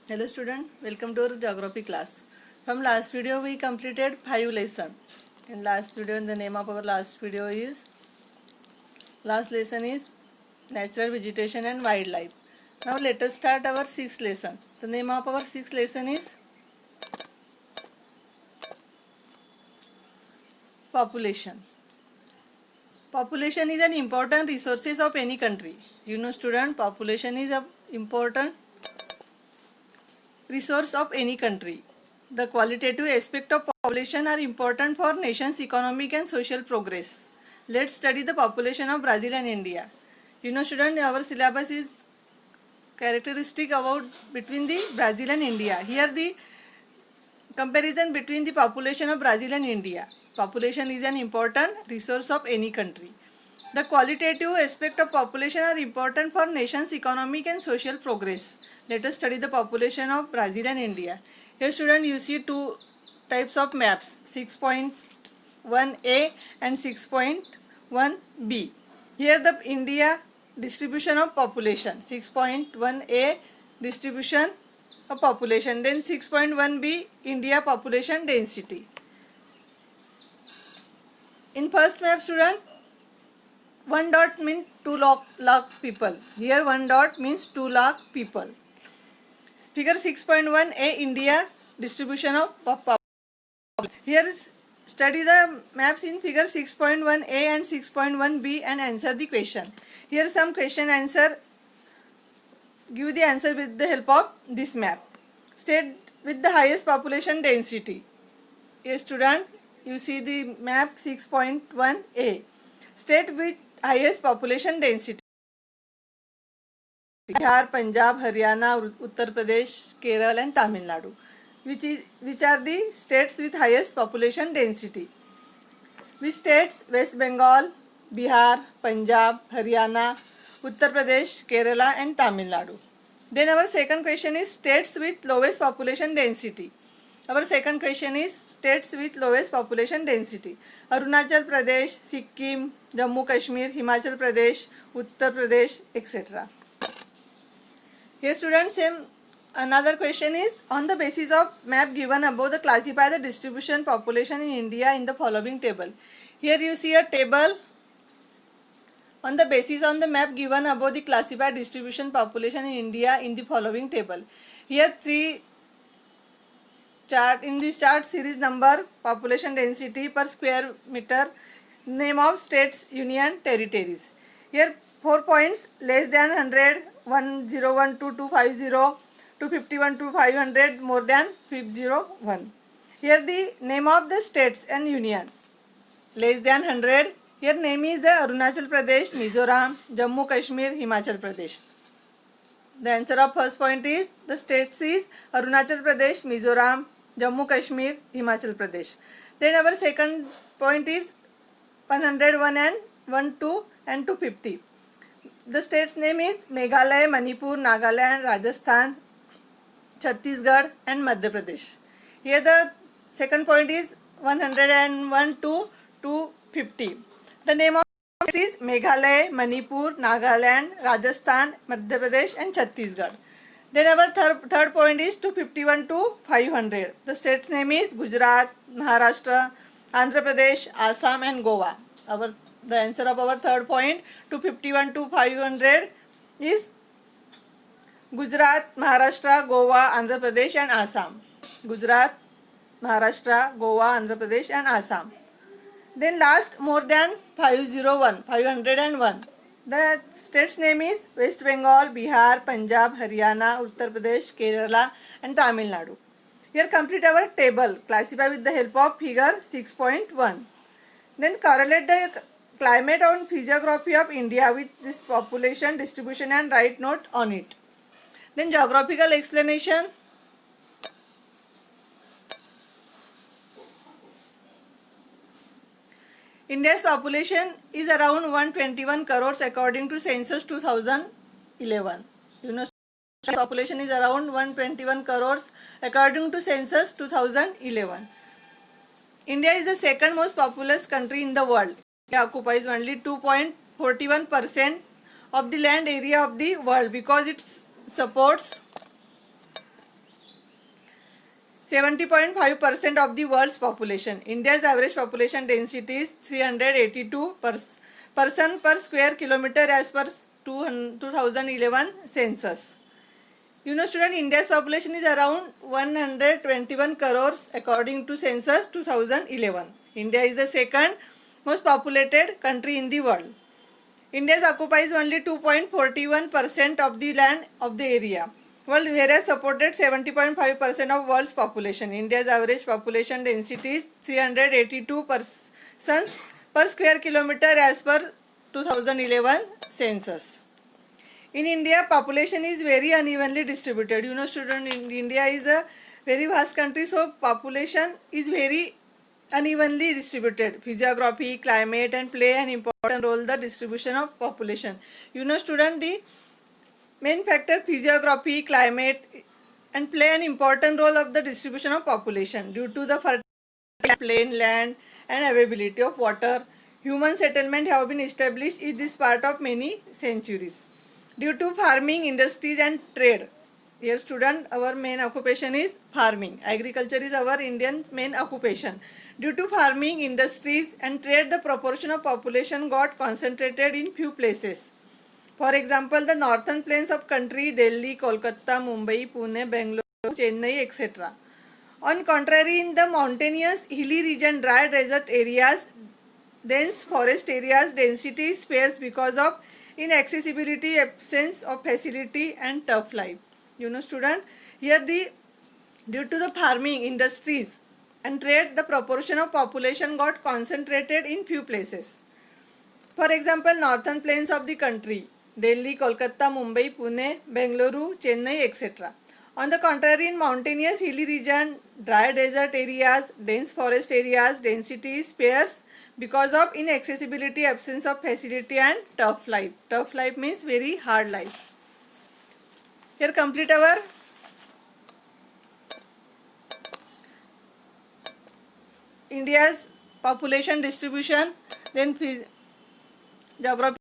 Hello student, welcome to our geography class. From last video we completed 5 lessons. In last video, the name of our last lesson is natural vegetation and wildlife. Now let us start our 6th lesson. The name of our 6th lesson is population. Population is an important resources of any country. You know student, population is an important resource of any country. The qualitative aspect of population are important for nation's economic and social progress. Let's study the population of Brazil and India. You know student, our syllabus is characteristic about between the Brazil and India. Here the comparison between the population of Brazil and India. Population is an important resource of any country. The qualitative aspect of population are important for nation's economic and social progress. Let us study the population of Brazil and India. Here student, you see two types of maps, 6.1a and 6.1b. Here the India distribution of population, 6.1a distribution of population, then 6.1b India population density. In first map student, one dot means 2 lakh people. Here one dot means 2 lakh people. Figure 6.1a India distribution of population. Here study the maps in figure 6.1a and 6.1b and answer the question. Here some question answer. Give the answer with the help of this map. State with the highest population density. Yes student, you see the map 6.1a. State with highest population density. Bihar, Punjab, Haryana, Uttar Pradesh, Kerala and Tamil Nadu. Which are the states with highest population density? Which states? West Bengal, Bihar, Punjab, Haryana, Uttar Pradesh, Kerala and Tamil Nadu. Then our second question is states with lowest population density. Our second question is states with lowest population density. Arunachal Pradesh, Sikkim, Jammu Kashmir, Himachal Pradesh, Uttar Pradesh, etc. Here students, another question is on the basis of map given above, the classify the distribution population in India in the following table. Here you see a table. On the basis on the map given above, the classified distribution population in India in the following table. Here three chart, in this chart series number, population density per square meter, name of states, union, territories. Here 4 points less than 100, 1012, 250, 251 to 500, more than 501. Here the name of the states and union. Less than 100. Here name is the Arunachal Pradesh, Mizoram, Jammu Kashmir, Himachal Pradesh. The answer of first point is the states is Arunachal Pradesh, Mizoram, Jammu Kashmir, Himachal Pradesh. Then our second point is 101 and 12 and 250. The state's name is Meghalaya, Manipur, Nagaland, Rajasthan, Chhattisgarh and Madhya Pradesh. Here the second point is 101 to 250. The name of it is Meghalaya, Manipur, Nagaland, Rajasthan, Madhya Pradesh and Chhattisgarh. Then our third point is 251 to 500. The state's name is Gujarat, Maharashtra, Andhra Pradesh, Assam and Goa. The answer of our third point 251 to 500 is Gujarat, Maharashtra, Goa, Andhra Pradesh and Assam. Gujarat, Maharashtra, Goa, Andhra Pradesh and Assam. Then last more than 501. The state's name is West Bengal, Bihar, Punjab, Haryana, Uttar Pradesh, Kerala and Tamil Nadu. Here complete our table, classify with the help of figure 6.1. Then correlate the climate and physiography of India with this population distribution and write note on it. Then geographical explanation. India's population is around 121 crores according to census 2011. You know, population is around 121 crores according to census 2011. India is the second most populous country in the world. It occupies only 2.41% of the land area of the world because it supports 70.5% of the world's population. India's average population density is 382 person per square kilometer as per 2011 census. You know student, India's population is around 121 crores according to census 2011. India is the second most populated country in the world. India occupies only 2.41% of the land of the area. World whereas supported 70.5% of world's population. India's average population density is 382 persons per square kilometer as per 2011 census. In India, population is very unevenly distributed. You know student, India is a very vast country, so population is very unevenly distributed. Physiography, climate and play an important role in the distribution of population. You know student, the main factor physiography, climate and play an important role of the distribution of population. Due to the fertile plain land and availability of water, human settlement have been established in this part of many centuries. Due to farming, industries and trade. Here student, our main occupation is farming. Agriculture is our Indian main occupation. Due to farming, industries and trade, the proportion of population got concentrated in few places. For example, the northern plains of country, Delhi, Kolkata, Mumbai, Pune, Bangalore, Chennai, etc. On contrary, in the mountainous, hilly region, dry desert areas, dense forest areas, density is sparse because of inaccessibility, absence of facility and tough life. You know student, here due to the farming, industries and trade, the proportion of population got concentrated in few places. For example, northern plains of the country, Delhi, Kolkata, Mumbai, Pune, Bengaluru, Chennai, etc. On the contrary, in mountainous hilly region, dry desert areas, dense forest areas, density is sparse because of inaccessibility, absence of facility and tough life. Tough life means very hard life. Here complete our India's population distribution, then geography.